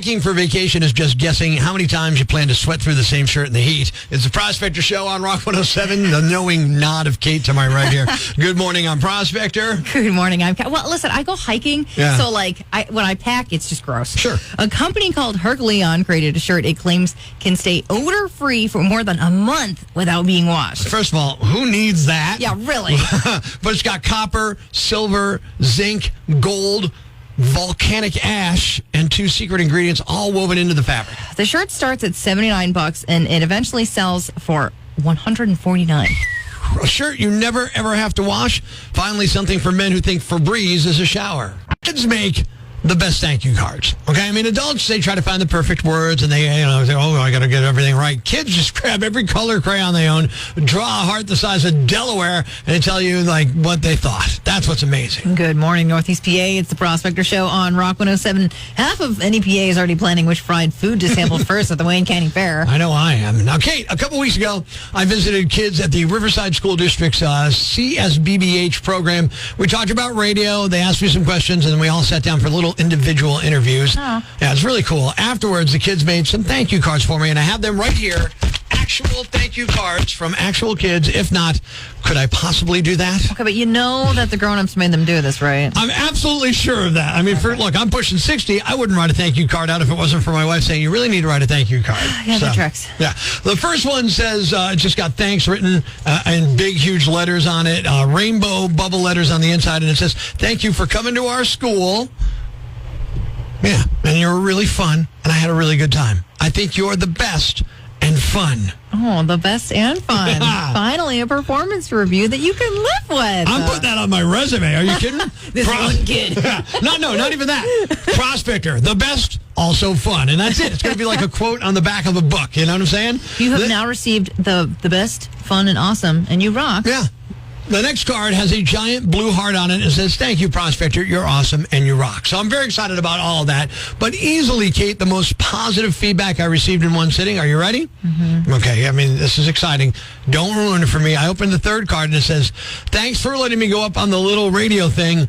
Packing for vacation is just guessing how many times you plan to sweat through the same shirt in the heat. It's the Prospector Show on Rock 107. The knowing nod of Kate to my right here. Good morning, I'm Prospector. Good morning, I'm Kat. Well, listen, I go hiking, so when I pack, it's just gross. Sure. A company called Herculeon created a shirt it claims can stay odor-free for more than a month without being washed. First of all, who needs that? Yeah, really. But it's got copper, silver, zinc, gold, volcanic ash, and 2 secret ingredients all woven into the fabric. The shirt starts at $79 and it eventually sells for $149. A shirt you never ever have to wash. Finally, something for men who think Febreze is a shower. Kids make the best thank you cards. Okay, I mean, adults, they try to find the perfect words and they say, oh, I got to get everything right. Kids just grab every color crayon they own, draw a heart the size of Delaware, and they tell you what they thought. That's what's amazing. Good morning, Northeast PA. It's the Prospector Show on Rock 107. Half of NEPA is already planning which fried food to sample first at the Wayne County Fair. I know I am. Now, Kate, a couple weeks ago, I visited kids at the Riverside School District's CSBBH program. We talked about radio. They asked me some questions, and then we all sat down for little individual interviews. Oh. Yeah, it's really cool. Afterwards, the kids made some thank you cards for me, and I have them right here. Actual thank you cards from actual kids. If not, could I possibly do that? Okay, but you know that the grown-ups made them do this, right? I'm absolutely sure of that. I mean, look, I'm pushing 60. I wouldn't write a thank you card out if it wasn't for my wife saying, you really need to write a thank you card. Yeah, that tracks. Yeah. The first one says, just got thanks written in big, huge letters on it, rainbow bubble letters on the inside, and it says, thank you for coming to our school. Yeah, and you were really fun, and I had a really good time. I think you're the best and fun. Oh, the best and fun. Yeah. Finally, a performance review that you can live with. I'm putting that on my resume. Are you kidding? This one kid. No, not even that. Prospector, the best, also fun. And that's it. It's going to be like a quote on the back of a book. You know what I'm saying? You have now received the best, fun, and awesome, and you rock. Yeah. The next card has a giant blue heart on it and says, thank you, Prospector. You're awesome and you rock. So I'm very excited about all of that. But easily, Kate, the most positive feedback I received in one sitting. Are you ready? Mm-hmm. Okay. I mean, this is exciting. Don't ruin it for me. I opened the third card and it says, thanks for letting me go up on the little radio thing.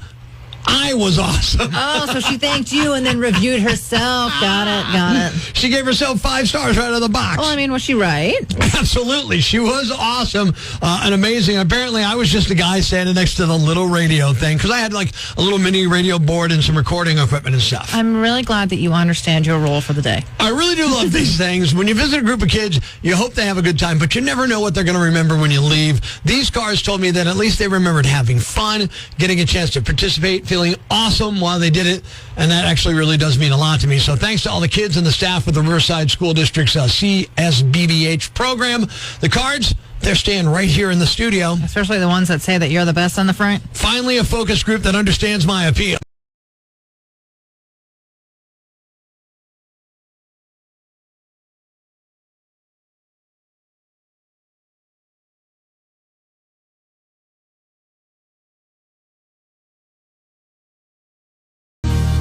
I was awesome. Oh, so she thanked you and then reviewed herself. Got it. She gave herself 5 stars right out of the box. Well, I mean, was she right? Absolutely. She was awesome and amazing. Apparently, I was just a guy standing next to the little radio thing because I had a little mini radio board and some recording equipment and stuff. I'm really glad that you understand your role for the day. I really do love these things. When you visit a group of kids, you hope they have a good time, but you never know what they're going to remember when you leave. These cards told me that at least they remembered having fun, getting a chance to participate, feeling awesome while they did it, and that actually really does mean a lot to me. So thanks to all the kids and the staff with the Riverside School District's CSBBH program. The cards, they're staying right here in the studio. Especially the ones that say that you're the best on the front. Finally, a focus group that understands my appeal.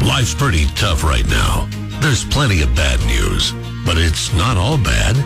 Life's pretty tough right now. There's plenty of bad news, but it's not all bad.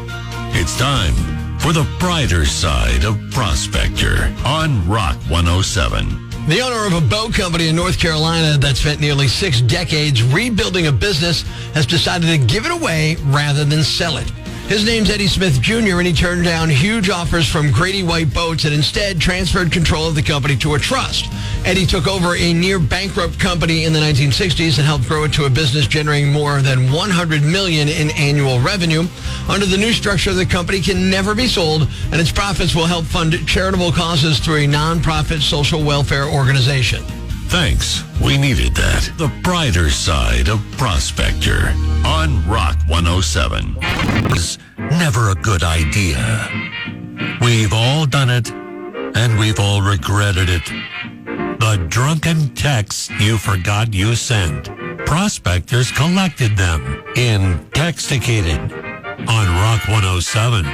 It's time for the brighter side of Prospector on Rock 107. The owner of a boat company in North Carolina that spent nearly 6 decades rebuilding a business has decided to give it away rather than sell it. His name's Eddie Smith Jr., and he turned down huge offers from Grady White Boats and instead transferred control of the company to a trust. Eddie took over a near-bankrupt company in the 1960s and helped grow it to a business generating more than $100 million in annual revenue. Under the new structure, the company can never be sold, and its profits will help fund charitable causes through a nonprofit social welfare organization. Thanks. We needed that. The brighter side of Prospector on Rock 107. It's never a good idea. We've all done it, and we've all regretted it. The drunken texts you forgot you sent. Prospectors collected them in inTEXTicated on Rock 107.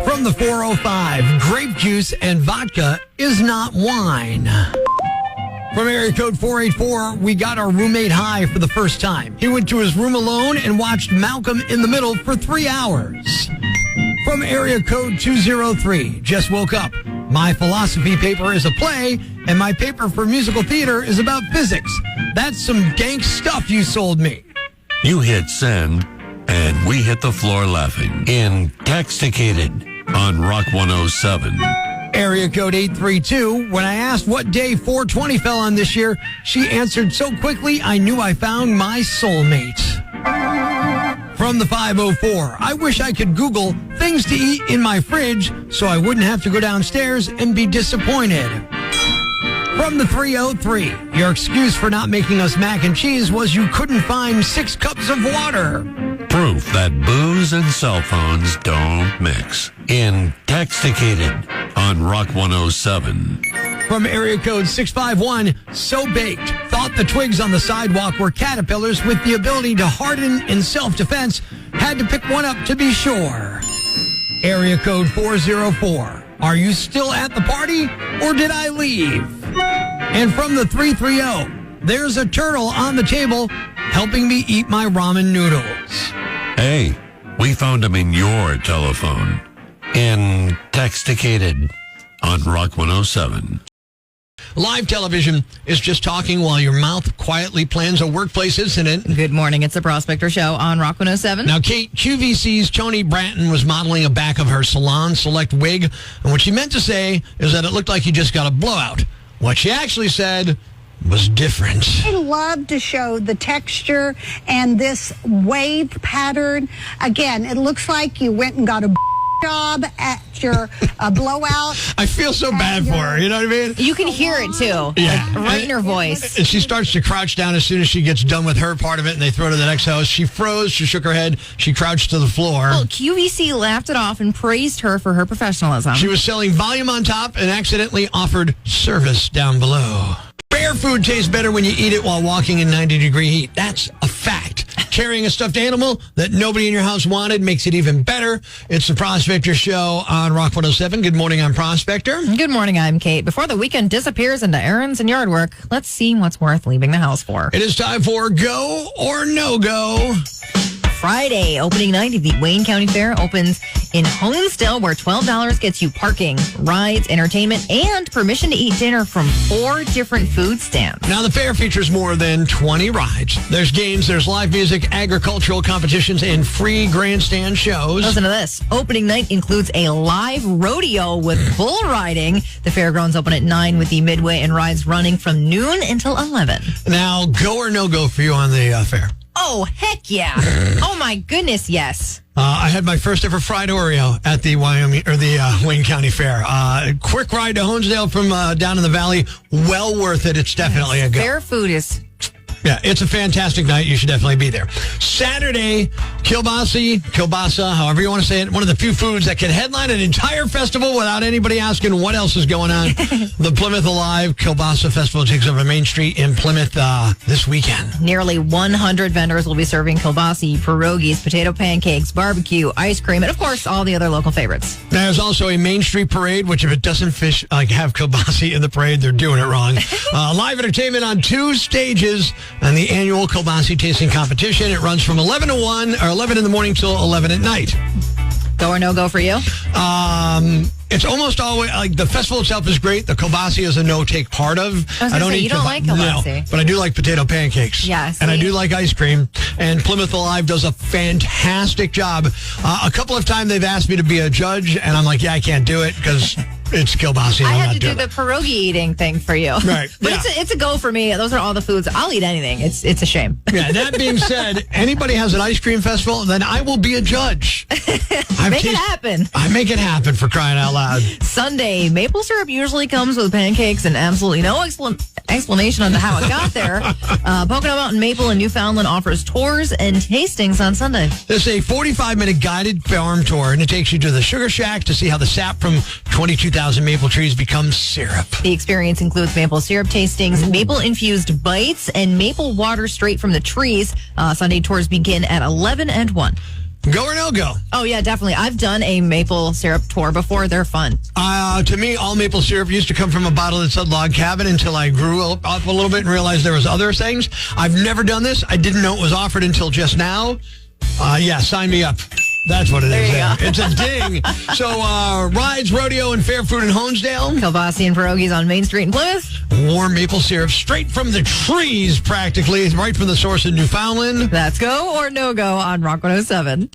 From the 405, grape juice and vodka is not wine. From area code 484, we got our roommate high for the first time. He went to his room alone and watched Malcolm in the Middle for 3 hours. From area code 203, just woke up. My philosophy paper is a play, and my paper for musical theater is about physics. That's some dank stuff you sold me. You hit send, and we hit the floor laughing. inTEXTicated on Rock 107. Area code 832. When I asked what day 420 fell on this year, she answered so quickly I knew I found my soulmate. From the 504, I wish I could Google things to eat in my fridge so I wouldn't have to go downstairs and be disappointed. From the 303, your excuse for not making us mac and cheese was you couldn't find 6 cups of water. Proof that booze and cell phones don't mix. inTEXTicated on Rock 107. From area code 651, so baked, thought the twigs on the sidewalk were caterpillars with the ability to harden in self-defense, had to pick one up to be sure. Area code 404, are you still at the party or did I leave? And from the 330, there's a turtle on the table helping me eat my ramen noodles. Hey, we found him in your telephone. inTEXTicated on Rock 107. Live television is just talking while your mouth quietly plans a workplace incident. Good morning. It's the Prospector Show on Rock 107. Now, Kate, QVC's Tony Bratton was modeling a back of her Salon Select wig, and what she meant to say is that it looked like he just got a blowout. What she actually said was different. I love to show the texture and this wave pattern. Again, it looks like you went and got a job at your blowout. I feel so bad for her, you know what I mean? You can hear it, too. Yeah. Like, right in her voice. And she starts to crouch down as soon as she gets done with her part of it, and they throw her to the next house. She froze, she shook her head, she crouched to the floor. Well, QVC laughed it off and praised her for her professionalism. She was selling volume on top and accidentally offered service down below. Bear food tastes better when you eat it while walking in 90-degree heat. That's a fact. Carrying a stuffed animal that nobody in your house wanted makes it even better. It's the Prospector Show on Rock 107. Good morning, I'm Prospector. Good morning, I'm Kate. Before the weekend disappears into errands and yard work, let's see what's worth leaving the house for. It is time for Go or No Go. Friday, opening night of the Wayne County Fair opens in Honesdale, where $12 gets you parking, rides, entertainment, and permission to eat dinner from 4 different food stands. Now, the fair features more than 20 rides. There's games, there's live music, agricultural competitions, and free grandstand shows. Listen to this. Opening night includes a live rodeo with bull riding. The fairgrounds open at 9 with the midway and rides running from noon until 11. Now, go or no go for you on the fair? Oh, heck yeah. Oh, my goodness, yes. I had my first ever fried Oreo at the Wayne County Fair. Quick ride to Honesdale from down in the valley. Well worth it. It's definitely a go. Fair food is... Yeah, it's a fantastic night. You should definitely be there. Saturday, kielbasa, however you want to say it, one of the few foods that can headline an entire festival without anybody asking what else is going on. The Plymouth Alive Kielbasa Festival takes over Main Street in Plymouth this weekend. Nearly 100 vendors will be serving kielbasa, pierogies, potato pancakes, barbecue, ice cream, and, of course, all the other local favorites. There's also a Main Street parade, which if it doesn't have kielbasa in the parade, they're doing it wrong. Live entertainment on 2 stages. And the annual kielbasa tasting competition. It runs from 11 to 1 or 11 in the morning till 11 at night. Go or no go for you? It's almost always like the festival itself is great. The kielbasa is a no-take part of. I don't eat like kielbasa. No, but I do like potato pancakes. Yes. And I do like ice cream. And Plymouth Alive does a fantastic job. A couple of times they've asked me to be a judge, and I'm like, yeah, I can't do it because it's kielbasa. I had to do the pierogi eating thing for you. Right. But yeah. it's a go for me. Those are all the foods. I'll eat anything. It's a shame. Yeah, that being said, anybody has an ice cream festival, then I will be a judge. Make it happen. I make it happen, for crying out loud. Sunday, maple syrup usually comes with pancakes and absolutely no explanation on how it got there. Pocono Mountain Maple in Newfoundland offers tours and tastings on Sunday. There's a 45-minute guided farm tour, and it takes you to the sugar shack to see how the sap from 22,000 maple trees becomes syrup. The experience includes maple syrup tastings, maple-infused bites, and maple water straight from the trees. Sunday tours begin at 11 and 1. Go or no go? Oh, yeah, definitely. I've done a maple syrup tour before. They're fun. To me, all maple syrup used to come from a bottle that said Log Cabin until I grew up a little bit and realized there was other things. I've never done this. I didn't know it was offered until just now. Yeah, sign me up. That's what it There is. you go. It's a ding. So, rides, rodeo, and fair food in Honesdale. Kielbasa and pierogies on Main Street in Plymouth. Warm maple syrup straight from the trees, practically, right from the source in Newfoundland. That's go or no go on Rock 107.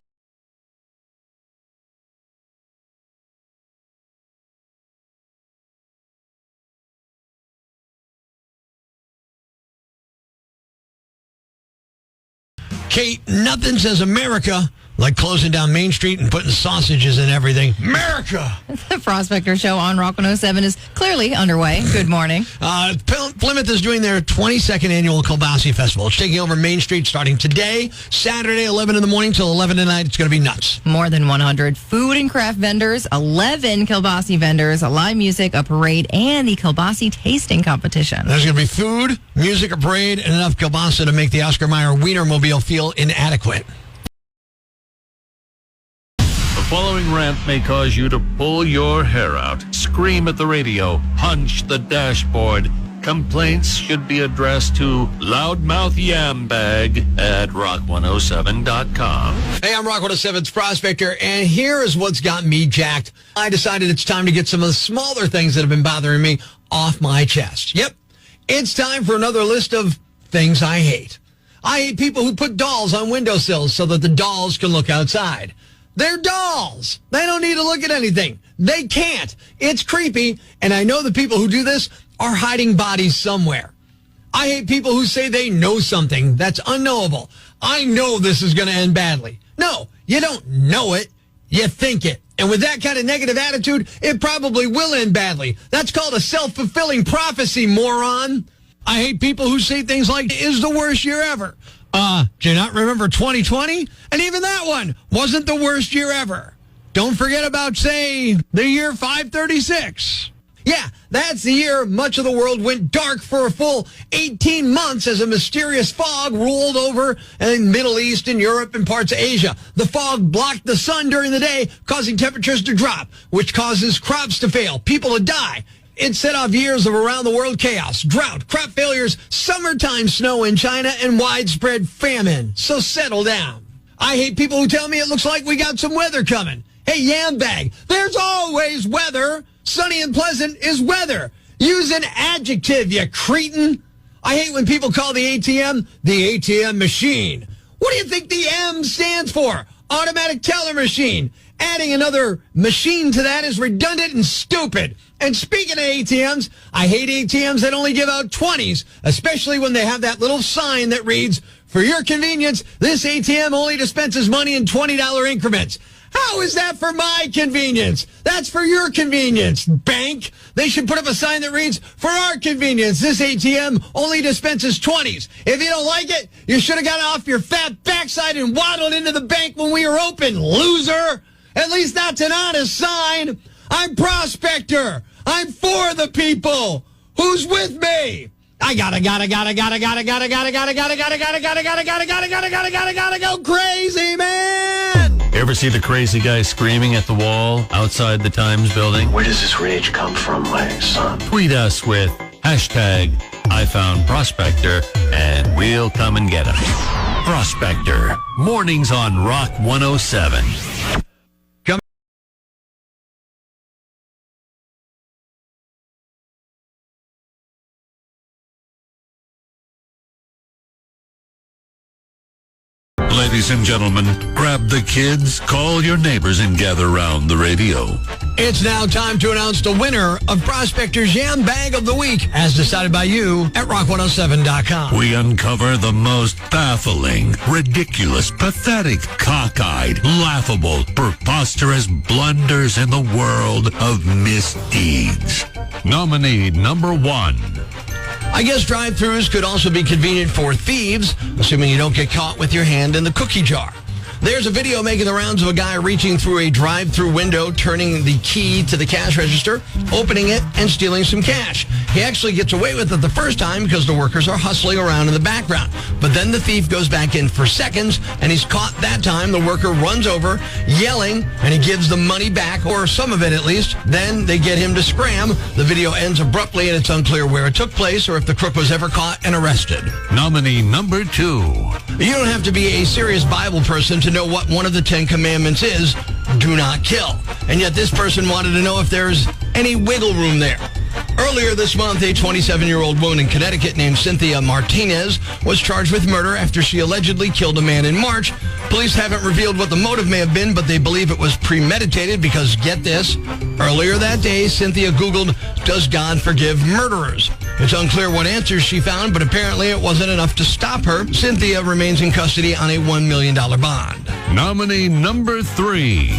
Kate, nothing says America like closing down Main Street and putting sausages in everything. America! The Prospector Show on Rock 107 is clearly underway. Good morning. Plymouth is doing their 22nd annual Kielbasa Festival. It's taking over Main Street starting today, Saturday, 11 in the morning till 11 at night. It's going to be nuts. More than 100 food and craft vendors, 11 Kielbasa vendors, a live music, a parade, and the Kielbasa tasting competition. There's going to be food, music, a parade, and enough kielbasa to make the Oscar Mayer Wienermobile feel inadequate. The following rant may cause you to pull your hair out, scream at the radio, punch the dashboard. Complaints should be addressed to loudmouth yambag at rock107.com. Hey, I'm Rock 107's Prospector, and here is what's got me jacked. I decided it's time to get some of the smaller things that have been bothering me off my chest. Yep, it's time for another list of things I hate. I hate people who put dolls on windowsills so that the dolls can look outside. They're dolls. They don't need to look at anything. They can't. It's creepy, and I know the people who do this are hiding bodies somewhere. I hate people who say they know something that's unknowable. I know this is going to end badly. No, you don't know it. You think it. And with that kind of negative attitude, it probably will end badly. That's called a self-fulfilling prophecy, moron. I hate people who say things like, "Is the worst year ever." Do you not remember 2020? And even that one wasn't the worst year ever. Don't forget about, say, the year 536. Yeah, that's the year much of the world went dark for a full 18 months as a mysterious fog rolled over in the Middle East and Europe and parts of Asia. The fog blocked the sun during the day, causing temperatures to drop, which causes crops to fail, people to die. It set off years of around-the-world chaos, drought, crop failures, summertime snow in China, and widespread famine. So settle down. I hate people who tell me it looks like we got some weather coming. Hey, Yambag, there's always weather. Sunny and pleasant is weather. Use an adjective, you cretin. I hate when people call the ATM machine. What do you think the M stands for? Automatic teller machine. Adding another machine to that is redundant and stupid. And speaking of ATMs, I hate ATMs that only give out 20s, especially when they have that little sign that reads, "For your convenience, this ATM only dispenses money in $20 increments." How is that for my convenience? That's for your convenience, bank. They should put up a sign that reads, "For our convenience, this ATM only dispenses 20s. If you don't like it, you should have got off your fat backside and waddled into the bank when we were open, loser. At least that's an honest sign. I'm Prospector. I'm for the people. Who's with me? I gotta go crazy, man. Ever see the crazy guy screaming at the wall outside the Times building? Where does this rage come from, my son? Tweet us with #IFoundProspector and we'll come and get him. Prospector, mornings on Rock 107. Ladies and gentlemen, grab the kids, call your neighbors, and gather around the radio. It's now time to announce the winner of Prospector's Yam Bag of the Week, as decided by you at rock107.com. We uncover the most baffling, ridiculous, pathetic, cockeyed, laughable, preposterous blunders in the world of misdeeds. Nominee number 1. I guess drive-thrus could also be convenient for thieves, assuming you don't get caught with your hand in the cookie jar. There's a video making the rounds of a guy reaching through a drive-thru window, turning the key to the cash register, opening it, and stealing some cash. He actually gets away with it the first time because the workers are hustling around in the background. But then the thief goes back in for seconds, and he's caught that time. The worker runs over, yelling, and he gives the money back, or some of it at least. Then they get him to scram. The video ends abruptly, and it's unclear where it took place or if the crook was ever caught and arrested. Nominee number 2. You don't have to be a serious Bible person to know what one of the 10 commandments is. Do not kill. And yet this person wanted to know if there's any wiggle room there. Earlier this month, a 27-year-old woman in Connecticut named Cynthia Martinez was charged with murder after she allegedly killed a man in March. Police haven't revealed what the motive may have been, but they believe it was premeditated because, get this, earlier that day, Cynthia Googled, "Does God forgive murderers?" It's unclear what answers she found, but apparently it wasn't enough to stop her. Cynthia remains in custody on a $1 million bond. Nominee number 3.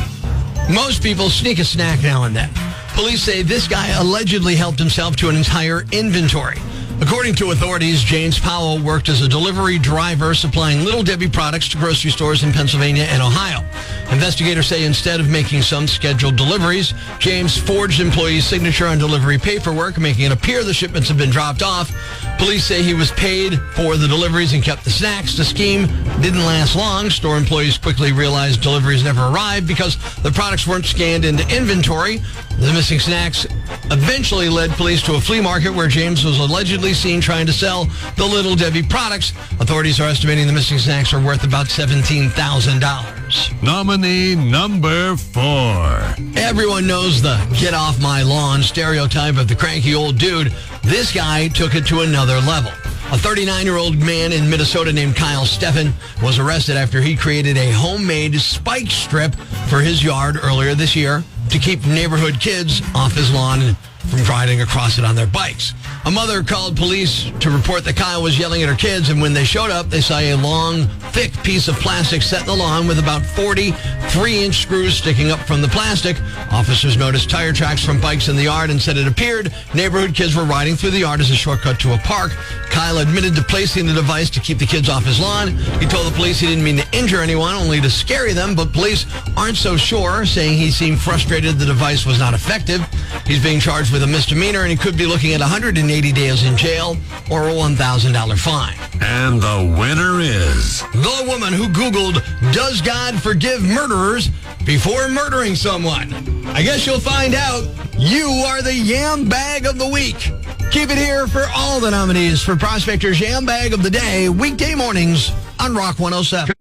Most people sneak a snack now and then. Police say this guy allegedly helped himself to an entire inventory. According to authorities, James Powell worked as a delivery driver supplying Little Debbie products to grocery stores in Pennsylvania and Ohio. Investigators say instead of making some scheduled deliveries, James forged employees' signature on delivery paperwork, making it appear the shipments have been dropped off. Police say he was paid for the deliveries and kept the snacks. The scheme didn't last long. Store employees quickly realized deliveries never arrived because the products weren't scanned into inventory. The missing snacks eventually led police to a flea market where James was allegedly seen trying to sell the Little Debbie products. Authorities are estimating the missing snacks are worth about $17,000. Nominee number 4. Everyone knows the get off my lawn stereotype of the cranky old dude. This guy took it to another level. A 39-year-old man in Minnesota named Kyle Steffen was arrested after he created a homemade spike strip for his yard earlier this year to keep neighborhood kids off his lawn from riding across it on their bikes. A mother called police to report that Kyle was yelling at her kids, and when they showed up, they saw a long, thick piece of plastic set in the lawn with about 40 3-inch screws sticking up from the plastic. Officers noticed tire tracks from bikes in the yard and said it appeared neighborhood kids were riding through the yard as a shortcut to a park. Kyle admitted to placing the device to keep the kids off his lawn. He told the police he didn't mean to injure anyone, only to scare them, but police aren't so sure, saying he seemed frustrated the device was not effective. He's being charged with a misdemeanor, and he could be looking at 180 days in jail or a $1,000 fine. And the winner is The woman who Googled, "Does God forgive murderers?" before murdering someone. I guess you'll find out. You are the Yam Bag of the Week. Keep it here for all the nominees for Prospector's Yam Bag of the Day, weekday mornings on Rock 107.